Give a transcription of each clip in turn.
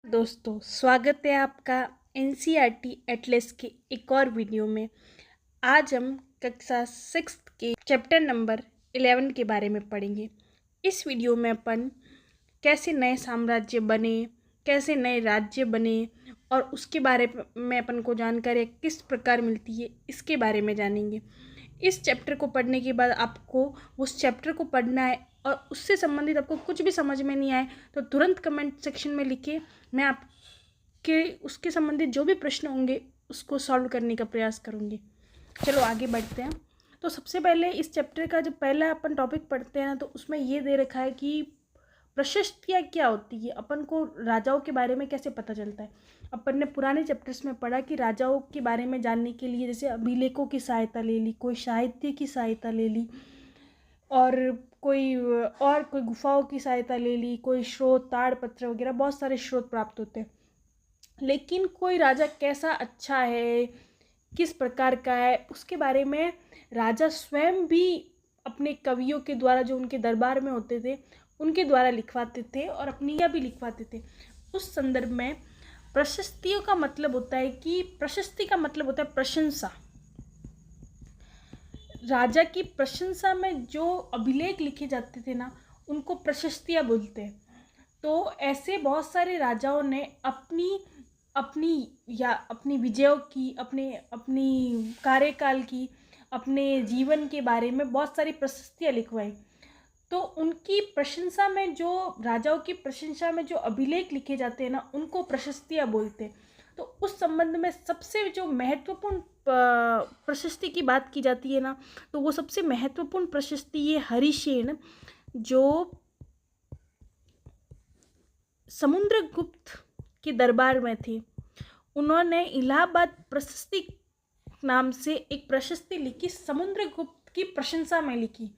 दोस्तों, स्वागत है आपका एनसीईआरटी एटलस के एक और वीडियो में। आज हम कक्षा 6 के चैप्टर नंबर 11 के बारे में पढ़ेंगे। इस वीडियो में अपन कैसे नए साम्राज्य बने, कैसे नए राज्य बने और उसके बारे में अपन को जानकारी किस प्रकार मिलती है, इसके बारे में जानेंगे। इस चैप्टर को पढ़ने के बाद आपको उस चैप्टर को पढ़ना है और उससे संबंधित आपको कुछ भी समझ में नहीं आए तो तुरंत कमेंट सेक्शन में लिखिए। मैं आपके उसके संबंधित जो भी प्रश्न होंगे उसको सॉल्व करने का प्रयास करूँगी। चलो आगे बढ़ते हैं। तो सबसे पहले इस चैप्टर का जब पहला अपन टॉपिक पढ़ते हैं ना, तो उसमें ये दे रखा है कि प्रशस्तियाँ क्या होती है, अपन को राजाओं के बारे में कैसे पता चलता है। अपन ने पुराने चैप्टर्स में पढ़ा कि राजाओं के बारे में जानने के लिए जैसे अभिलेखों की सहायता ले ली, कोई साहित्य की सहायता ले ली और कोई गुफाओं की सहायता ले ली, कोई स्रोत ताड़पत्र वगैरह बहुत सारे स्रोत प्राप्त होते हैं। लेकिन कोई राजा कैसा अच्छा है, किस प्रकार का है, उसके बारे में राजा स्वयं भी अपने कवियों के द्वारा जो उनके दरबार में होते थे उनके द्वारा लिखवाते थे और अपनी या भी लिखवाते थे। उस संदर्भ में प्रशस्तियों का मतलब होता है कि प्रशस्ति का मतलब होता है प्रशंसा। राजा की प्रशंसा में जो अभिलेख लिखे जाते थे ना, उनको प्रशस्तियाँ बोलते हैं। तो ऐसे बहुत सारे राजाओं ने अपनी अपनी विजयों की, अपनी कार्यकाल की, अपने जीवन के बारे में बहुत सारी प्रशस्तियाँ लिखवाई। तो उनकी प्रशंसा में जो राजाओं की प्रशंसा में जो अभिलेख लिखे जाते हैं ना, उनको प्रशस्तियाँ बोलते हैं। तो उस संबंध में सबसे जो महत्वपूर्ण प्रशस्ति की बात की जाती है ना, तो वो सबसे महत्वपूर्ण प्रशस्ति ये हरिसेन जो समुद्रगुप्त के दरबार में थे, उन्होंने इलाहाबाद प्रशस्ति नाम से एक प्रशस्ति लिखी, समुद्रगुप्त की प्रशंसा में लिखी।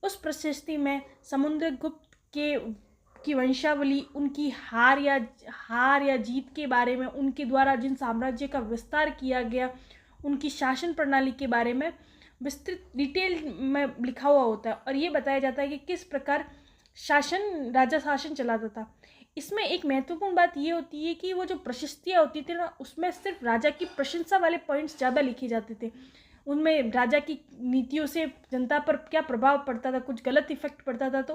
उस प्रशस्ति में समुद्रगुप्त की वंशावली, उनकी हार या जीत के बारे में, उनके द्वारा जिन साम्राज्य का विस्तार किया गया, उनकी शासन प्रणाली के बारे में विस्तृत डिटेल में लिखा हुआ होता है और ये बताया जाता है कि किस प्रकार राजा शासन चलाता था। इसमें एक महत्वपूर्ण बात ये होती है कि वो जो प्रशस्तियाँ होती थी ना, उसमें सिर्फ राजा की प्रशंसा वाले पॉइंट्स ज़्यादा लिखे जाते थे। उनमें राजा की नीतियों से जनता पर क्या प्रभाव पड़ता था, कुछ गलत इफेक्ट पड़ता था, तो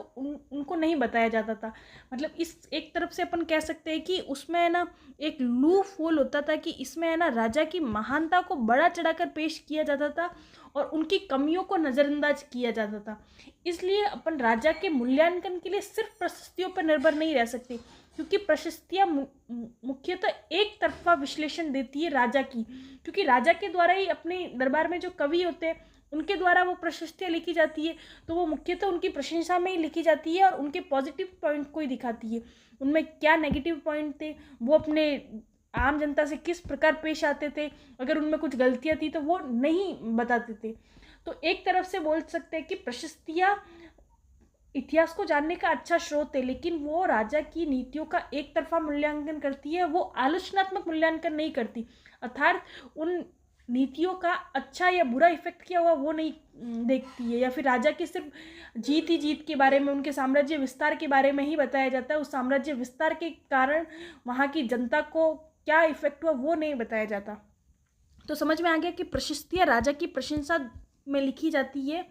उनको नहीं बताया जाता था। मतलब इस एक तरफ से अपन कह सकते हैं कि उसमें है ना एक लूप होल होता था कि इसमें है ना राजा की महानता को बड़ा चढ़ाकर पेश किया जाता था और उनकी कमियों को नज़रअंदाज किया जाता था। इसलिए अपन राजा के मूल्यांकन के लिए सिर्फ प्रशस्तियों पर निर्भर नहीं रह सकते, क्योंकि प्रशस्तियाँ मुख्यतः एक तरफा विश्लेषण देती है राजा की, क्योंकि राजा के द्वारा ही अपने दरबार में जो कवि होते हैं उनके द्वारा वो प्रशस्तियाँ लिखी जाती है, तो वो मुख्यतः उनकी प्रशंसा में ही लिखी जाती है और उनके पॉजिटिव पॉइंट को ही दिखाती है। उनमें क्या नेगेटिव पॉइंट थे, वो अपने आम जनता से किस प्रकार पेश आते थे, अगर उनमें कुछ गलतियाँ थी तो वो नहीं बताते थे। तो एक तरफ से बोल सकते हैं कि प्रशस्तियाँ इतिहास को जानने का अच्छा स्रोत है, लेकिन वो राजा की नीतियों का एक तरफा मूल्यांकन करती है, वो आलोचनात्मक मूल्यांकन नहीं करती। अर्थात उन नीतियों का अच्छा या बुरा इफेक्ट किया हुआ वो नहीं देखती है, या फिर राजा की सिर्फ जीत के बारे में, उनके साम्राज्य विस्तार के बारे में ही बताया जाता है। उस साम्राज्य विस्तार के कारण वहाँ की जनता को क्या इफेक्ट हुआ वो नहीं बताया जाता। तो समझ में आ गया कि प्रशस्तियाँ राजा की प्रशंसा में लिखी जाती है।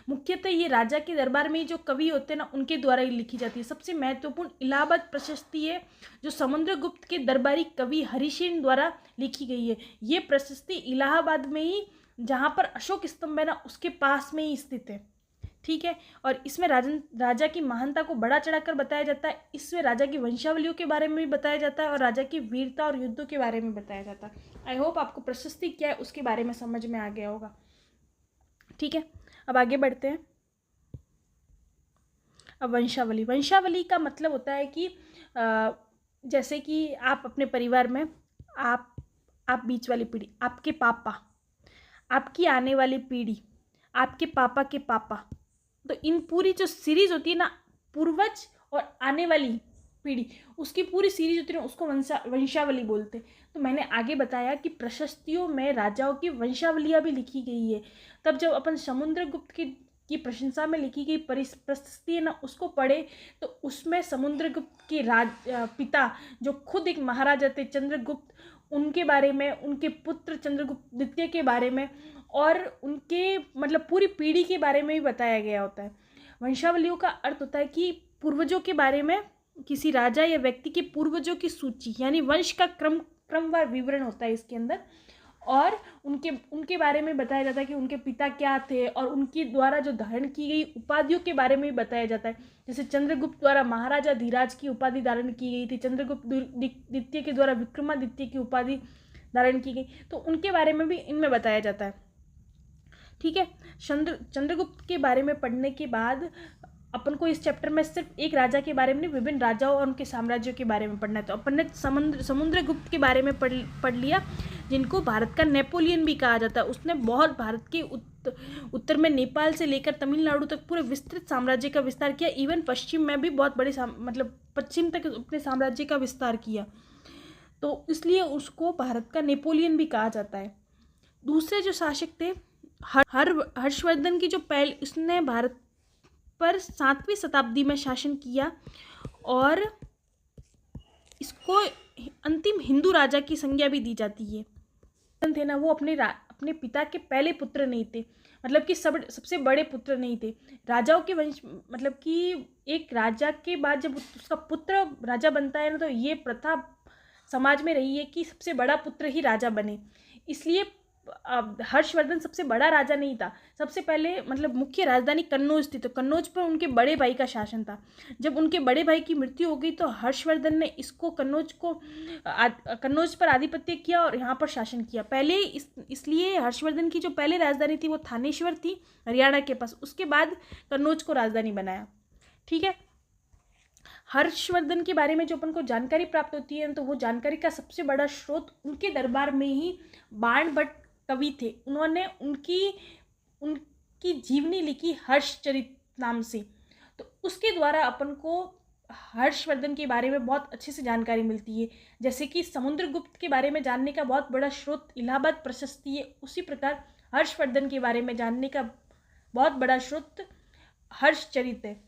मुख्यतः ये राजा के दरबार में जो कवि होते हैं ना, उनके द्वारा ही लिखी जाती है। सबसे महत्वपूर्ण इलाहाबाद प्रशस्ति है जो समुद्रगुप्त के दरबारी कवि हरिसेन द्वारा लिखी गई है। ये प्रशस्ति इलाहाबाद में ही, जहाँ पर अशोक स्तंभ है ना, उसके पास में ही स्थित है। ठीक है। और इसमें राजा की महानता को बड़ा चढ़ाकर बताया जाता है। इसमें राजा की वंशावलियों के बारे में भी बताया जाता है और राजा की वीरता और युद्धों के बारे में बताया जाता है। आई होप आपको प्रशस्ति क्या है उसके बारे में समझ में आ गया होगा। ठीक है, अब आगे बढ़ते हैं। अब वंशावली का मतलब होता है कि जैसे कि आप अपने परिवार में आप बीच वाली पीढ़ी, आपके पापा, आपकी आने वाली पीढ़ी, आपके पापा के पापा, तो इन पूरी जो सीरीज होती है ना, पूर्वज और आने वाली पीढ़ी, उसकी पूरी सीरीज होती है ना, उसको वंशावली बोलते हैं। तो मैंने आगे बताया कि प्रशस्तियों में राजाओं की वंशावलियाँ भी लिखी गई है। तब जब अपन समुद्रगुप्त की की प्रशंसा में लिखी गई प्रशस्ति है ना, उसको पढ़े तो उसमें समुद्रगुप्त के पिता जो खुद एक महाराजा थे चंद्रगुप्त, उनके बारे में, उनके पुत्र चंद्रगुप्त द्वितीय के बारे में और उनके मतलब पूरी पीढ़ी के बारे में भी बताया गया होता है। वंशावलियों का अर्थ होता है कि पूर्वजों के बारे में, किसी राजा या व्यक्ति के पूर्वजों की सूची, यानी वंश का क्रमवार विवरण होता है इसके अंदर। और उनके बारे में बताया जाता है कि उनके पिता क्या थे और उनके द्वारा जो धारण की गई उपाधियों के बारे में भी बताया जाता है। जैसे चंद्रगुप्त द्वारा महाराजा धीराज की उपाधि धारण की गई थी, चंद्रगुप्त द्वितीय के द्वारा विक्रमादित्य की उपाधि धारण की गई, तो उनके बारे में भी इनमें बताया जाता है। ठीक है, चंद्रगुप्त के बारे में पढ़ने के बाद अपन को इस चैप्टर में सिर्फ एक राजा के बारे में नहीं, विभिन्न राजाओं और उनके साम्राज्यों के बारे में पढ़ना है। तो अपन ने समुद्रगुप्त के बारे में पढ़ लिया, जिनको भारत का नेपोलियन भी कहा जाता है। उसने बहुत भारत के उत्तर में नेपाल से लेकर तमिलनाडु तक पूरे विस्तृत साम्राज्य का विस्तार किया। इवन पश्चिम में भी बहुत बड़े मतलब पश्चिम तक अपने साम्राज्य का विस्तार किया, तो इसलिए उसको भारत का नेपोलियन भी कहा जाता है। दूसरे जो शासक थे हर्षवर्धन की, जो पहले उसने भारत पर 7वीं शताब्दी में शासन किया और इसको अंतिम हिंदू राजा की संज्ञा भी दी जाती है। थे ना, वो अपने पिता के पहले पुत्र नहीं थे, मतलब कि सबसे बड़े पुत्र नहीं थे। राजाओं के वंश, मतलब कि एक राजा के बाद जब उसका पुत्र राजा बनता है ना, तो ये प्रथा समाज में रही है कि सबसे बड़ा पुत्र ही राजा बने। इसलिए हर्षवर्धन सबसे बड़ा राजा नहीं था। सबसे पहले मतलब मुख्य राजधानी कन्नौज थी, तो कन्नौज पर उनके बड़े भाई का शासन था। जब उनके बड़े भाई की मृत्यु हो गई तो हर्षवर्धन ने इसको कन्नौज पर आधिपत्य किया और यहाँ पर शासन किया। पहले इसलिए हर्षवर्धन की जो पहले राजधानी थी वो थानेश्वर थी, हरियाणा के पास। उसके बाद कन्नौज को राजधानी बनाया। ठीक है, हर्षवर्धन के बारे में जो अपन को जानकारी प्राप्त होती है, तो वो जानकारी का सबसे बड़ा स्रोत उनके दरबार में ही बाणभट्ट कवि थे। उन्होंने उनकी जीवनी लिखी हर्षचरित नाम से, तो उसके द्वारा अपन को हर्षवर्धन के बारे में बहुत अच्छे से जानकारी मिलती है। जैसे कि समुद्रगुप्त के बारे में जानने का बहुत बड़ा स्रोत इलाहाबाद प्रशस्ति है, उसी प्रकार हर्षवर्धन के बारे में जानने का बहुत बड़ा स्रोत हर्षचरित है।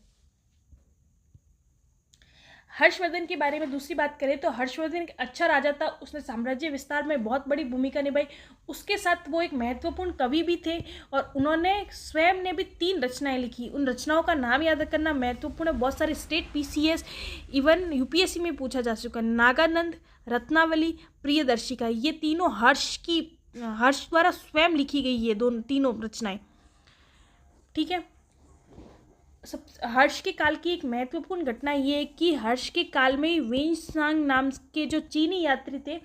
हर्षवर्धन के बारे में दूसरी बात करें तो हर्षवर्धन एक अच्छा राजा था, उसने साम्राज्य विस्तार में बहुत बड़ी भूमिका निभाई। उसके साथ वो एक महत्वपूर्ण कवि भी थे और उन्होंने स्वयं ने भी 3 रचनाएं लिखी। उन रचनाओं का नाम याद करना महत्वपूर्ण है। बहुत सारे स्टेट PCS इवन UPSC में पूछा जा चुका है। नागानंद, रत्नावली, प्रियदर्शिका, ये तीनों हर्ष द्वारा स्वयं लिखी गई है, तीनों रचनाएं। ठीक है, हर्ष के काल की एक महत्वपूर्ण घटना ये है कि हर्ष के काल में ही वेइनसांग नाम के जो चीनी यात्री थे,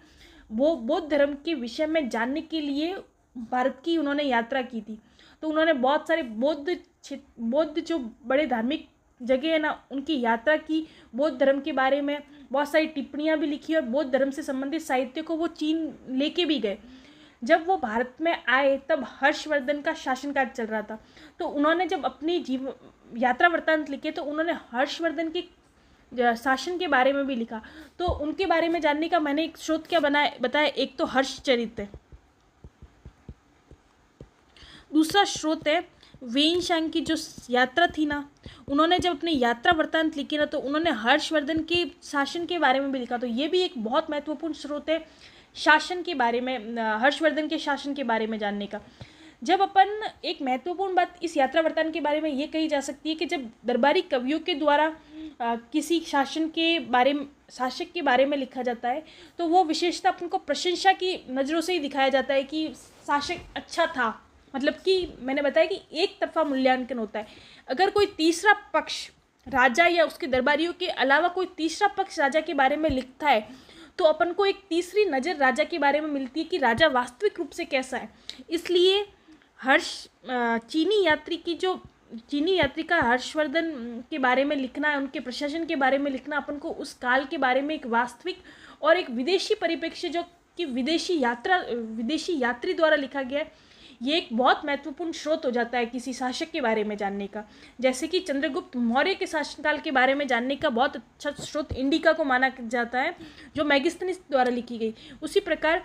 वो बौद्ध धर्म के विषय में जानने के लिए भारत की उन्होंने यात्रा की थी। तो उन्होंने बहुत सारे बौद्ध जो बड़े धार्मिक जगह है ना, उनकी यात्रा की, बौद्ध धर्म के बारे में बहुत सारी टिप्पणियाँ भी लिखी और बौद्ध धर्म से संबंधित साहित्य को वो चीन लेके भी गए। जब वो भारत में आए तब हर्षवर्धन का शासनकाल चल रहा था, तो उन्होंने जब अपनी यात्रा वृत्तांत लिखे तो उन्होंने हर्षवर्धन के शासन के बारे में भी लिखा। तो उनके बारे में जानने का मैंने एक स्रोत क्या बताया, एक तो हर्षचरित है, दूसरा स्रोत है वेइनसांग की जो यात्रा थी ना, उन्होंने जब अपनी यात्रा वृत्तांत लिखी ना, तो उन्होंने हर्षवर्धन के शासन के बारे में भी लिखा। तो ये भी एक बहुत महत्वपूर्ण स्रोत है शासन के बारे में, हर्षवर्धन के शासन के बारे में जानने का। जब अपन एक महत्वपूर्ण बात इस यात्रा वृत्तांत के बारे में ये कही जा सकती है कि जब दरबारी कवियों के द्वारा किसी शासक के बारे में लिखा जाता है, तो वो विशेषता अपन को प्रशंसा की नज़रों से ही दिखाया जाता है कि शासक अच्छा था। मतलब कि मैंने बताया कि एक तरफा मूल्यांकन होता है। अगर कोई तीसरा पक्ष राजा या उसके दरबारियों के अलावा कोई तीसरा पक्ष राजा के बारे में लिखता है, तो अपन को एक तीसरी नज़र राजा के बारे में मिलती है कि राजा वास्तविक रूप से कैसा है। इसलिए चीनी यात्री का हर्षवर्धन के बारे में लिखना, उनके प्रशासन के बारे में लिखना, अपन को उस काल के बारे में एक वास्तविक और एक विदेशी परिप्रेक्ष्य जो कि विदेशी यात्री द्वारा लिखा गया है, ये एक बहुत महत्वपूर्ण स्रोत हो जाता है किसी शासक के बारे में जानने का। जैसे कि चंद्रगुप्त मौर्य के शासनकाल के बारे में जानने का बहुत अच्छा स्रोत इंडिका को माना जाता है, जो मेगिस्थनीज द्वारा लिखी गई। उसी प्रकार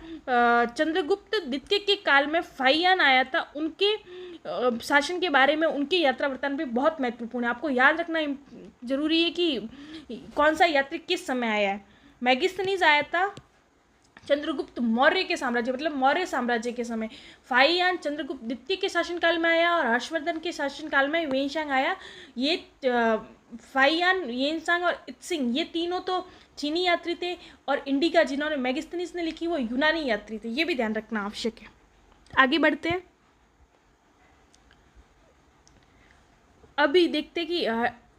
चंद्रगुप्त द्वितीय के काल में फाहियान आया था, उनके शासन के बारे में उनके यात्रा वृत्तांत भी बहुत महत्वपूर्ण है। आपको याद रखना जरूरी है कि कौन सा यात्री किस समय आया है। मेगिस्थनीज आया था चंद्रगुप्त मौर्य के साम्राज्य मतलब मौर्य साम्राज्य के समय। फाहियान चंद्रगुप्त द्वितीय के शासनकाल में आया और हर्षवर्धन के शासनकाल में वेनसांग आया। ये फाहियान, येनसांग और इत्सिंग ये तीनों तो चीनी यात्री थे और इंडिका जिन्होंने मेगिस्थनीज ने लिखी वो यूनानी यात्री थे। ये भी ध्यान रखना आवश्यक है। आगे बढ़ते हैं। अभी देखते हैं कि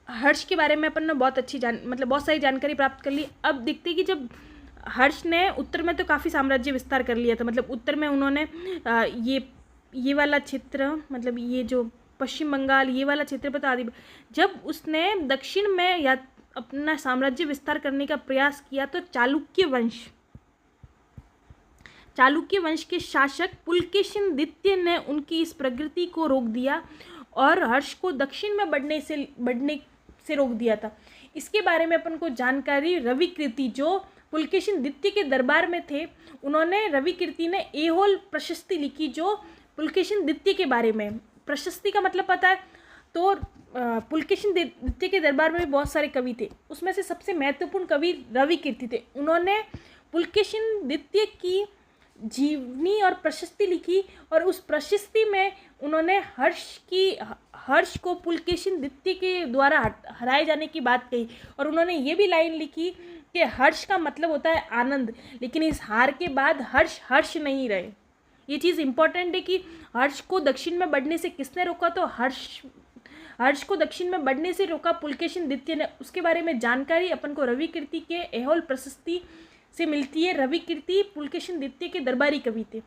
हर्ष के बारे में अपन ने बहुत अच्छी बहुत सारी जानकारी प्राप्त कर ली। अब देखते हैं कि जब हर्ष ने उत्तर में तो काफ़ी साम्राज्य विस्तार कर लिया था, मतलब उत्तर में उन्होंने ये वाला क्षेत्र मतलब ये जो पश्चिम बंगाल ये वाला क्षेत्र पर तो आदि। जब उसने दक्षिण में या अपना साम्राज्य विस्तार करने का प्रयास किया तो चालुक्य वंश के शासक पुलकेशिन द्वितीय ने उनकी इस प्रगति को रोक दिया और हर्ष को दक्षिण में बढ़ने से रोक दिया था। इसके बारे में अपन को जानकारी रविकीर्ति जो पुलकेशिन द्वितीय के दरबार में थे, उन्होंने रविकीर्ति ने एहोल प्रशस्ति लिखी जो पुलकेशिन द्वितीय के बारे में। प्रशस्ति का मतलब पता है तो पुलकेशिन द्वितीय के दरबार में भी बहुत सारे कवि थे, उसमें से सबसे महत्वपूर्ण कवि रविकीर्ति थे। उन्होंने पुलकेशिन द्वितीय की जीवनी और प्रशस्ति लिखी और उस प्रशस्ति में उन्होंने हर्ष को पुलकेशिन द्वितीय के द्वारा हराए जाने की बात कही और उन्होंने ये भी लाइन लिखी कि हर्ष का मतलब होता है आनंद, लेकिन इस हार के बाद हर्ष नहीं रहे। ये चीज़ इंपॉर्टेंट है कि हर्ष को दक्षिण में बढ़ने से किसने रोका, तो हर्ष को दक्षिण में बढ़ने से रोका पुलकेशिन द्वितीय ने। उसके बारे में जानकारी अपन को रविकीर्ति के एहोल प्रशस्ति से मिलती है। रविकीर्ति पुलकेशिन द्वितीय के दरबारी कवि थे।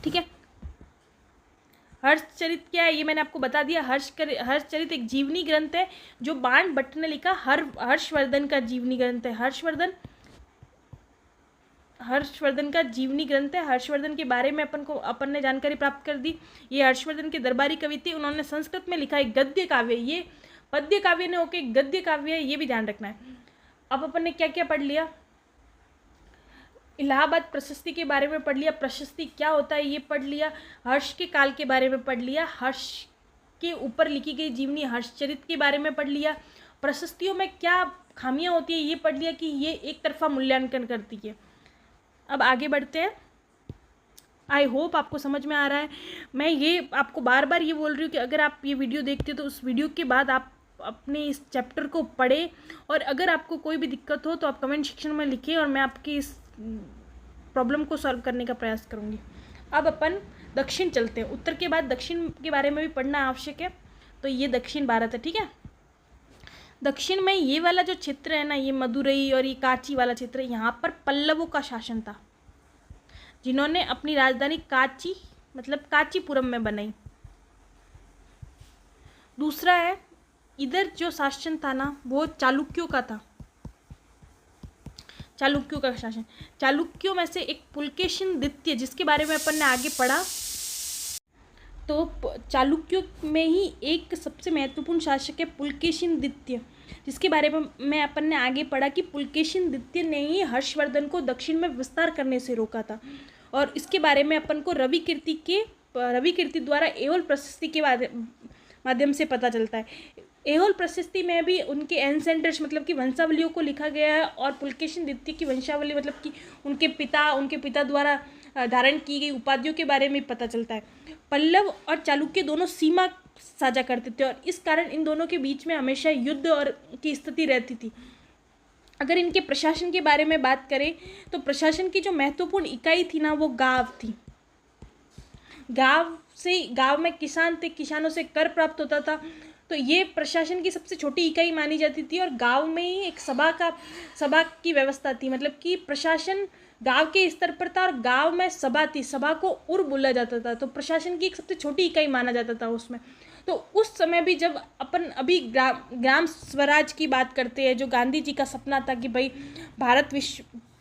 ठीक है, हर्षचरित क्या है ये मैंने आपको बता दिया। हर्षचरित एक जीवनी ग्रंथ है जो बाण भट्ट ने लिखा। हर्षवर्धन का जीवनी ग्रंथ है। हर्षवर्धन का जीवनी ग्रंथ है। हर्षवर्धन के बारे में अपन ने जानकारी प्राप्त कर दी। ये हर्षवर्धन के दरबारी कवि थे। उन्होंने संस्कृत में लिखा एक गद्य काव्य, ये पद्य काव्य ने होके गद्य काव्य है, ये भी ध्यान रखना है। अब अपन ने क्या क्या पढ़ लिया, इलाहाबाद प्रशस्ति के बारे में पढ़ लिया, प्रशस्ति क्या होता है ये पढ़ लिया, हर्ष के काल के बारे में पढ़ लिया, हर्ष के ऊपर लिखी गई जीवनी हर्षचरित के बारे में पढ़ लिया, प्रशस्तियों में क्या खामियां होती है ये पढ़ लिया कि ये एक तरफा मूल्यांकन करती है। अब आगे बढ़ते हैं। आई होप आपको समझ में आ रहा है। मैं ये आपको बार बार ये बोल रही हूँ कि अगर आप ये वीडियो देखते हो तो उस वीडियो के बाद आप अपने इस चैप्टर को पढ़ें और अगर आपको कोई भी दिक्कत हो तो आप कमेंट सेक्शन में लिखें और मैं आपकी इस प्रॉब्लम को सॉल्व करने का प्रयास करूँगी। अब अपन दक्षिण चलते हैं। उत्तर के बाद दक्षिण के बारे में भी पढ़ना आवश्यक है। तो ये दक्षिण भारत है, ठीक है। दक्षिण में ये वाला जो क्षेत्र है ना, ये मदुरई और ये कांची वाला क्षेत्र, यहाँ पर पल्लवों का शासन था जिन्होंने अपनी राजधानी कांची मतलब कांचीपुरम में बनाई। दूसरा है इधर जो शासन था ना वो चालुक्यों का था। चालुक्यों का शासन, चालुक्यों में से एक पुलकेशिन द्वितीय जिसके बारे में अपन ने आगे पढ़ा, तो चालुक्यों में ही एक सबसे महत्वपूर्ण शासक है पुलकेशिन द्वितीय जिसके बारे में अपन ने आगे पढ़ा कि पुलकेशिन द्वितीय ने ही हर्षवर्धन को दक्षिण में विस्तार करने से रोका था। और इसके बारे में अपन को रविकीर्ति द्वारा एहोल प्रशस्ति के माध्यम से पता चलता है। एहोल प्रशस्ति में भी उनके एंसेंडर्स मतलब कि वंशावलियों को लिखा गया है और पुलकेशिन द्वितीय की वंशावली मतलब कि उनके पिता द्वारा धारण की गई उपाधियों के बारे में पता चलता है। पल्लव और चालुक्य दोनों सीमा साझा करते थे और इस कारण इन दोनों के बीच में हमेशा युद्ध और की स्थिति रहती थी। अगर इनके प्रशासन के बारे में बात करें तो प्रशासन की जो महत्वपूर्ण इकाई थी ना वो गांव थी। गांव में किसान थे, किसानों से कर प्राप्त होता था, तो ये प्रशासन की सबसे छोटी इकाई मानी जाती थी और गांव में ही एक सभा की व्यवस्था थी। मतलब कि प्रशासन गांव के स्तर पर था और गांव में सभा थी, सभा को उर बोला जाता था, तो प्रशासन की एक सबसे छोटी इकाई माना जाता था उसमें। तो उस समय भी जब अपन अभी ग्राम स्वराज की बात करते हैं, जो गांधी जी का सपना था कि भाई भारत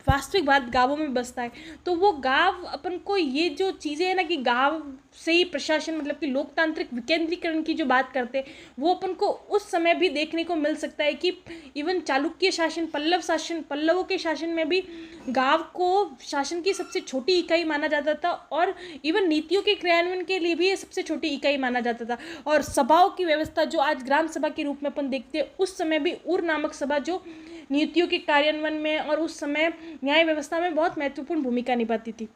वास्तविक बात गाँवों में बसता है। तो वो गाँव अपन को ये जो चीज़ें हैं ना कि गाँव से ही प्रशासन मतलब कि लोकतांत्रिक विकेंद्रीकरण की जो बात करते हैं वो अपन को उस समय भी देखने को मिल सकता है कि इवन चालुक्य शासन, पल्लवों के शासन में भी गाँव को शासन की सबसे छोटी इकाई माना जाता था और इवन नीतियों के क्रियान्वयन के लिए भी ये सबसे छोटी इकाई माना जाता था। और सभाओं की व्यवस्था जो आज ग्राम सभा के रूप में अपन देखते हैं, उस समय भी उर नामक सभा जो नीतियों के कार्यान्वयन में और उस समय न्याय व्यवस्था में बहुत महत्वपूर्ण भूमिका निभाती थी।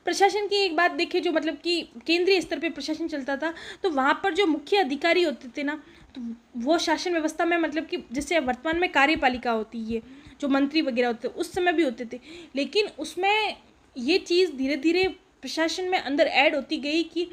प्रशासन की एक बात देखें जो मतलब कि केंद्रीय स्तर पे प्रशासन चलता था, तो वहाँ पर जो मुख्य अधिकारी होते थे ना, तो वो शासन व्यवस्था में मतलब कि जैसे वर्तमान में कार्यपालिका होती है, जो मंत्री वगैरह होते थे, उस समय भी होते थे, लेकिन उसमें ये चीज़ धीरे धीरे प्रशासन में अंदर ऐड होती गई कि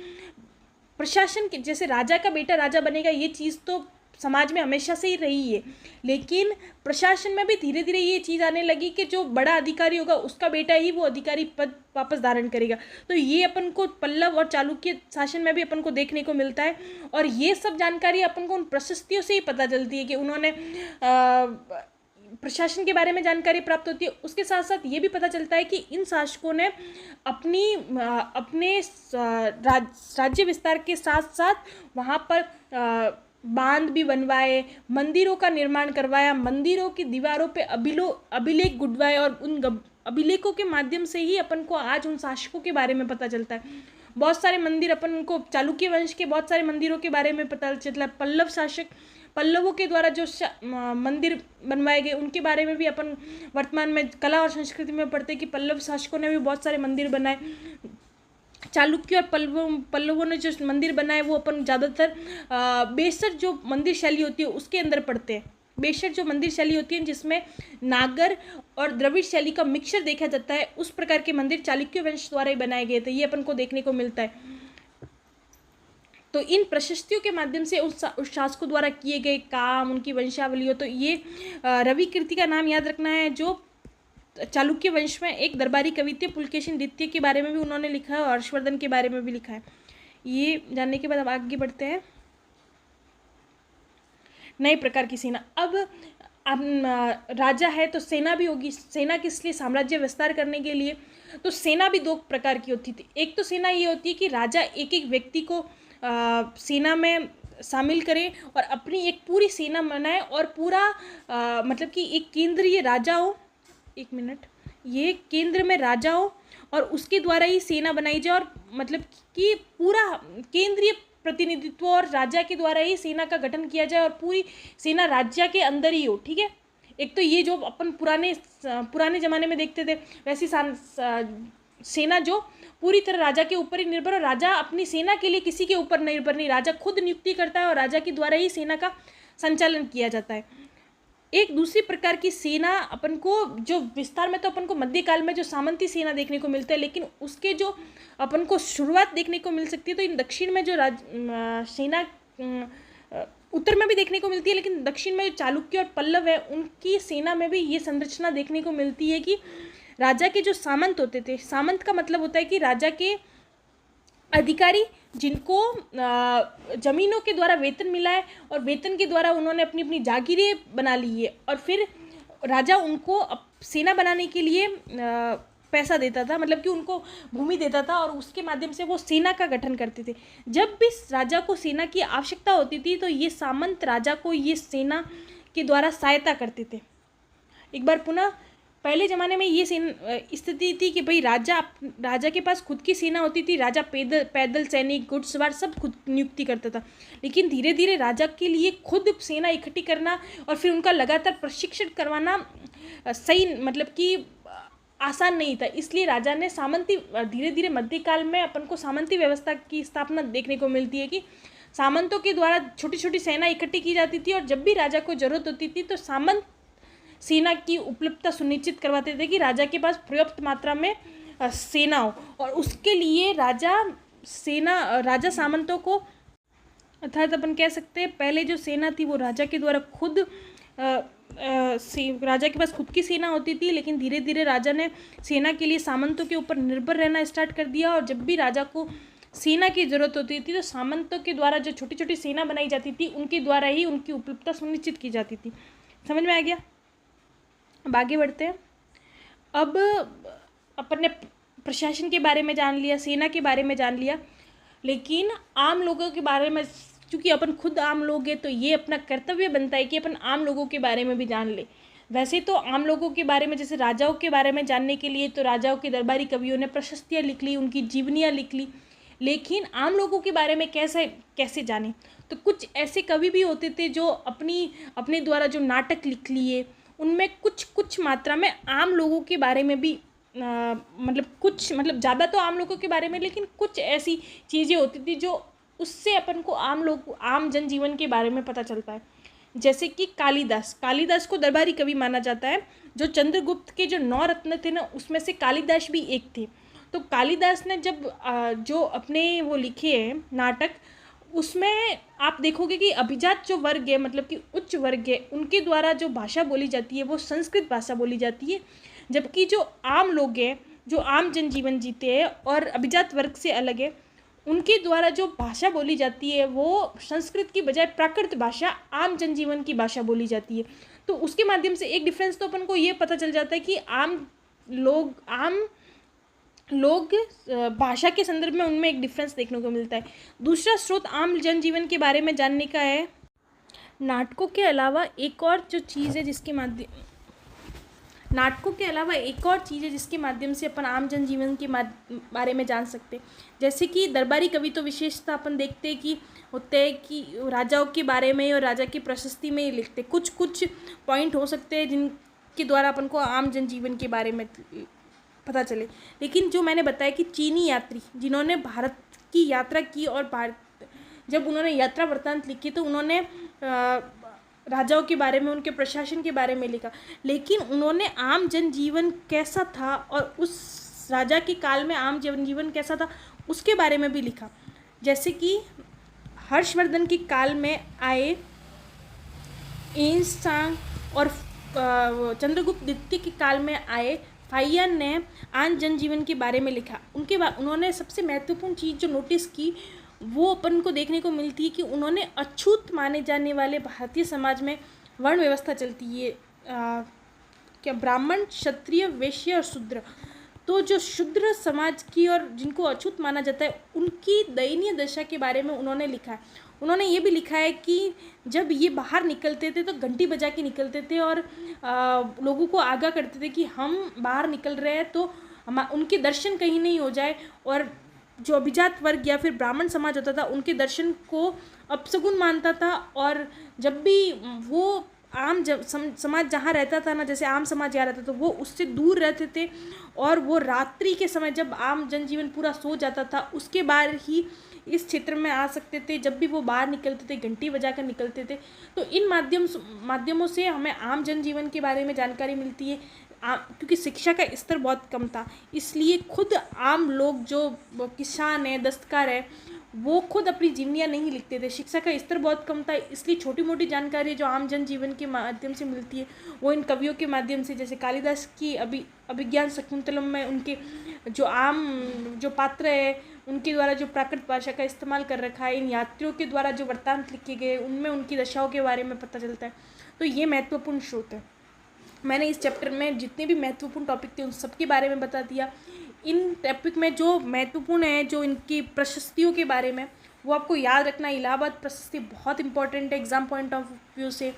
प्रशासन के जैसे राजा का बेटा राजा बनेगा, ये चीज़ तो समाज में हमेशा से ही रही है, लेकिन प्रशासन में भी धीरे धीरे ये चीज़ आने लगी कि जो बड़ा अधिकारी होगा उसका बेटा ही वो अधिकारी पद वापस धारण करेगा। तो ये अपन को पल्लव और चालुक्य शासन में भी अपन को देखने को मिलता है और ये सब जानकारी अपन को उन प्रशस्तियों से ही पता चलती है कि उन्होंने प्रशासन के बारे में जानकारी प्राप्त होती है। उसके साथ साथ ये भी पता चलता है कि इन शासकों ने अपने राज्य विस्तार के साथ साथ वहाँ पर बांध भी बनवाए, मंदिरों का निर्माण करवाया, मंदिरों की दीवारों पे अभिलेख गुड़वाए और उन अभिलेखों के माध्यम से ही अपन को आज उन शासकों के बारे में पता चलता है। बहुत सारे मंदिर अपन को चालुक्य वंश के बहुत सारे मंदिरों के बारे में पता चलता है। पल्लवों के द्वारा जो मंदिर बनवाए गए उनके बारे में भी अपन वर्तमान में कला और संस्कृति में पढ़ते हैं कि पल्लव शासकों ने भी बहुत सारे मंदिर बनाए। चालुक्य और पल्लवों ने जो मंदिर बनाए वो अपन ज़्यादातर बेसर जो मंदिर शैली होती है उसके अंदर पढ़ते हैं। बेसर जो मंदिर शैली होती है जिसमें नागर और द्रविड़ शैली का मिक्सचर देखा जाता है, उस प्रकार के मंदिर चालुक्य वंश द्वारा ही बनाए गए थे, ये अपन को देखने को मिलता है। तो इन प्रशस्तियों के माध्यम से उस शासकों द्वारा किए गए काम, उनकी वंशावली हो, तो ये रवि कीर्ति का नाम याद रखना है जो चालुक्य वंश में एक दरबारी कवि थे। पुलकेशिन द्वितीय के बारे में भी उन्होंने लिखा है और हर्षवर्धन के बारे में भी लिखा है। ये जानने के बाद अब आगे बढ़ते हैं। नए प्रकार की सेना। अब राजा है तो सेना भी होगी। सेना किस लिए? साम्राज्य विस्तार करने के लिए। तो सेना भी दो प्रकार की होती थी। एक तो सेना ये होती है कि राजा एक एक व्यक्ति को सेना में शामिल करें और अपनी एक पूरी सेना बनाए और पूरा मतलब कि एक केंद्रीय राजा हो, एक मिनट, ये केंद्र में राजा हो और उसके द्वारा ही सेना बनाई जाए और मतलब कि पूरा केंद्रीय प्रतिनिधित्व और राजा के द्वारा ही सेना का गठन किया जाए और पूरी सेना राज्य के अंदर ही हो। ठीक है, एक तो ये जो अपन पुराने ज़माने में देखते थे वैसी सेना जो पूरी तरह राजा के ऊपर ही निर्भर, और राजा अपनी सेना के लिए किसी के ऊपर निर्भर नहीं, राजा खुद नियुक्ति करता है और राजा के द्वारा ही सेना का संचालन किया जाता है। एक दूसरी प्रकार की सेना अपन को जो विस्तार में तो अपन को मध्यकाल में जो सामंती सेना देखने को मिलता है, लेकिन उसके जो अपन को शुरुआत देखने को मिल सकती है तो इन दक्षिण में जो सेना उत्तर में भी देखने को मिलती है, लेकिन दक्षिण में जो चालुक्य और पल्लव है उनकी सेना में भी ये संरचना देखने को मिलती है कि राजा के जो सामंत होते थे, सामंत का मतलब होता है कि राजा के अधिकारी जिनको जमीनों के द्वारा वेतन मिला है और वेतन के द्वारा उन्होंने अपनी अपनी जागीरें बना ली है और फिर राजा उनको सेना बनाने के लिए पैसा देता था, मतलब कि उनको भूमि देता था और उसके माध्यम से वो सेना का गठन करते थे। जब भी राजा को सेना की आवश्यकता होती थी तो ये सामंत राजा को ये सेना के द्वारा सहायता करते थे। एक बार पुनः पहले ज़माने में ये स्थिति थी कि भाई राजा के पास खुद की सेना होती थी, राजा पैदल सैनिक घुड़सवार सब खुद नियुक्ति करता था, लेकिन धीरे धीरे राजा के लिए खुद सेना इकट्ठी करना और फिर उनका लगातार प्रशिक्षण करवाना सही मतलब कि आसान नहीं था। इसलिए राजा ने सामंती धीरे धीरे मध्यकाल में अपन को सामंती व्यवस्था की स्थापना देखने को मिलती है कि सामंतों के द्वारा छोटी छोटी सेना इकट्ठी की जाती थी और जब भी राजा को जरूरत होती थी तो सामंत सेना की उपलब्धता सुनिश्चित करवाते थे कि राजा के पास पर्याप्त मात्रा में सेना हो, और उसके लिए राजा सामंतों को अर्थात अपन कह सकते हैं पहले जो सेना थी वो राजा के द्वारा खुद राजा के पास खुद की सेना होती थी, लेकिन धीरे धीरे राजा ने सेना के लिए सामंतों के ऊपर निर्भर रहना स्टार्ट कर दिया और जब भी राजा को सेना की जरूरत होती थी तो सामंतों के द्वारा जो छोटी छोटी सेना बनाई जाती थी उनके द्वारा ही उनकी उपलब्धता सुनिश्चित की जाती थी। समझ में आ गया? अब आगे बढ़ते हैं। अब अपन ने प्रशासन के बारे में जान लिया, सेना के बारे में जान लिया, लेकिन आम लोगों के बारे में, क्योंकि अपन खुद आम लोग हैं तो ये अपना कर्तव्य बनता है कि अपन आम लोगों के बारे में भी जान ले। वैसे तो आम लोगों के बारे में, जैसे राजाओं के बारे में जानने के लिए तो राजाओं के दरबारी कवियों ने प्रशस्तियाँ लिख ली, उनकी जीवनियाँ लिख ली, लेकिन आम लोगों के बारे में कैसे जाने। तो कुछ ऐसे कवि भी होते थे जो अपने द्वारा जो नाटक लिख लिए, उनमें कुछ मात्रा में आम लोगों के बारे में भी मतलब ज़्यादा तो आम लोगों के बारे में, लेकिन कुछ ऐसी चीज़ें होती थी जो उससे अपन को आम जनजीवन के बारे में पता चलता है। जैसे कि कालिदास को दरबारी कवि माना जाता है। जो चंद्रगुप्त के जो 9 रत्न थे ना, उसमें से कालिदास भी एक थे। तो कालिदास ने जब जो अपने वो लिखे हैं नाटक, उसमें आप देखोगे कि अभिजात जो वर्ग है, मतलब कि उच्च वर्ग है, उनके द्वारा जो भाषा बोली जाती है वो संस्कृत भाषा बोली जाती है, जबकि जो आम लोग हैं, जो आम जनजीवन जीते हैं और अभिजात वर्ग से अलग है, उनके द्वारा जो भाषा बोली जाती है वो संस्कृत की बजाय प्राकृत भाषा, आम जनजीवन की भाषा बोली जाती है। तो उसके माध्यम से एक डिफरेंस तो अपन को ये पता चल जाता है कि आम लोग भाषा के संदर्भ में उनमें एक डिफरेंस देखने को मिलता है। दूसरा स्रोत आम जनजीवन के बारे में जानने का है। नाटकों के अलावा एक और चीज़ है जिसके माध्यम से अपन आम जनजीवन के बारे में जान सकते हैं। जैसे कि दरबारी कवि तो विशेषता अपन देखते हैं कि होते हैं कि राजाओं के बारे में और राजा की प्रशस्ति में ही लिखते। कुछ पॉइंट हो सकते हैं जिनके द्वारा अपन को आम जनजीवन के बारे में पता चले। लेकिन जो मैंने बताया कि चीनी यात्री जिन्होंने भारत की यात्रा की और जब उन्होंने यात्रा वृत्तांत लिखी तो उन्होंने राजाओं के बारे में, उनके प्रशासन के बारे में लिखा, लेकिन उन्होंने आम जनजीवन कैसा था और उस राजा के काल में आम जनजीवन कैसा था उसके बारे में भी लिखा। जैसे कि हर्षवर्धन के काल में आए एन्सांग और चंद्रगुप्त द्वितीय के काल में आए फाहियान ने आम जनजीवन के बारे में लिखा। उनके बाद उन्होंने सबसे महत्वपूर्ण चीज़ जो नोटिस की वो अपन को देखने को मिलती है कि उन्होंने अछूत माने जाने वाले भारतीय समाज में वर्ण व्यवस्था चलती है, क्या ब्राह्मण, क्षत्रिय, वैश्य और शूद्र। तो जो शूद्र समाज की और जिनको अछूत माना जाता है उनकी दयनीय दशा के बारे में उन्होंने लिखा है। उन्होंने ये भी लिखा है कि जब ये बाहर निकलते थे तो घंटी बजा के निकलते थे और लोगों को आगाह करते थे कि हम बाहर निकल रहे हैं तो उनके दर्शन कहीं नहीं हो जाए। और जो अभिजात वर्ग या फिर ब्राह्मण समाज होता था उनके दर्शन को अपशगुन मानता था, और जब भी वो आम समाज जहाँ रहता था ना, जैसे आम समाज यहाँ रहता था, वो उससे दूर रहते थे और वो रात्रि के समय जब आम जनजीवन पूरा सो जाता था उसके बाद ही इस क्षेत्र में आ सकते थे। जब भी वो बाहर निकलते थे घंटी बजाकर निकलते थे। तो इन माध्यमों से हमें आम जनजीवन के बारे में जानकारी मिलती है। क्योंकि शिक्षा का स्तर बहुत कम था, इसलिए खुद आम लोग जो किसान है, दस्तकार है, वो खुद अपनी जीवनियाँ नहीं लिखते थे। शिक्षा का स्तर बहुत कम था, इसलिए छोटी मोटी जानकारी जो आम जनजीवन के माध्यम से मिलती है वो इन कवियों के माध्यम से, जैसे कालिदास की अभिज्ञान शकुंतलम में उनके जो पात्र है उनके द्वारा जो प्राकृत भाषा का इस्तेमाल कर रखा है, इन यात्रियों के द्वारा जो वृत्तांत लिखे गए उनमें उनकी दशाओं के बारे में पता चलता है। तो ये महत्वपूर्ण स्रोत है। मैंने इस चैप्टर में जितने भी महत्वपूर्ण टॉपिक थे उन सब के बारे में बता दिया। इन टॉपिक में जो महत्वपूर्ण है, जो इनकी प्रशस्तियों के बारे में, वो आपको याद रखना। इलाहाबाद प्रशस्ति बहुत इंपॉर्टेंट है एग्जाम पॉइंट ऑफ व्यू से।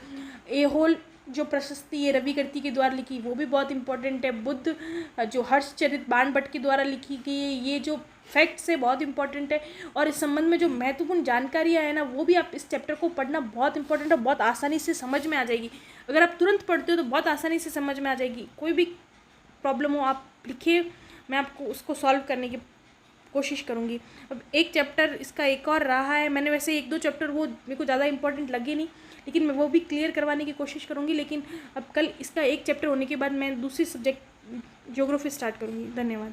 एहोल जो प्रशस्ति है रविकृति के द्वारा लिखी वो भी बहुत इंपॉर्टेंट है। बुद्ध जो हर्षचरित बाणभट्ट के द्वारा लिखी गई है, ये जो फैक्ट्स है बहुत इंपॉर्टेंट है। और इस संबंध में जो महत्वपूर्ण जानकारियाँ हैं ना, वो भी आप इस चैप्टर को पढ़ना बहुत इंपॉर्टेंट है, बहुत आसानी से समझ में आ जाएगी। अगर आप तुरंत पढ़ते हो तो बहुत आसानी से समझ में आ जाएगी। कोई भी प्रॉब्लम हो आप लिखिए, मैं आपको उसको सॉल्व करने की कोशिश करूँगी। अब एक चैप्टर इसका एक और रहा है, मैंने वैसे 1-2 चैप्टर वो मेरे को ज़्यादा इंपॉर्टेंट लगे नहीं, लेकिन मैं वो भी क्लियर करवाने की कोशिश करूँगी। लेकिन अब कल इसका एक चैप्टर होने के बाद मैं दूसरी सब्जेक्ट ज्योग्राफी स्टार्ट करूँगी। धन्यवाद।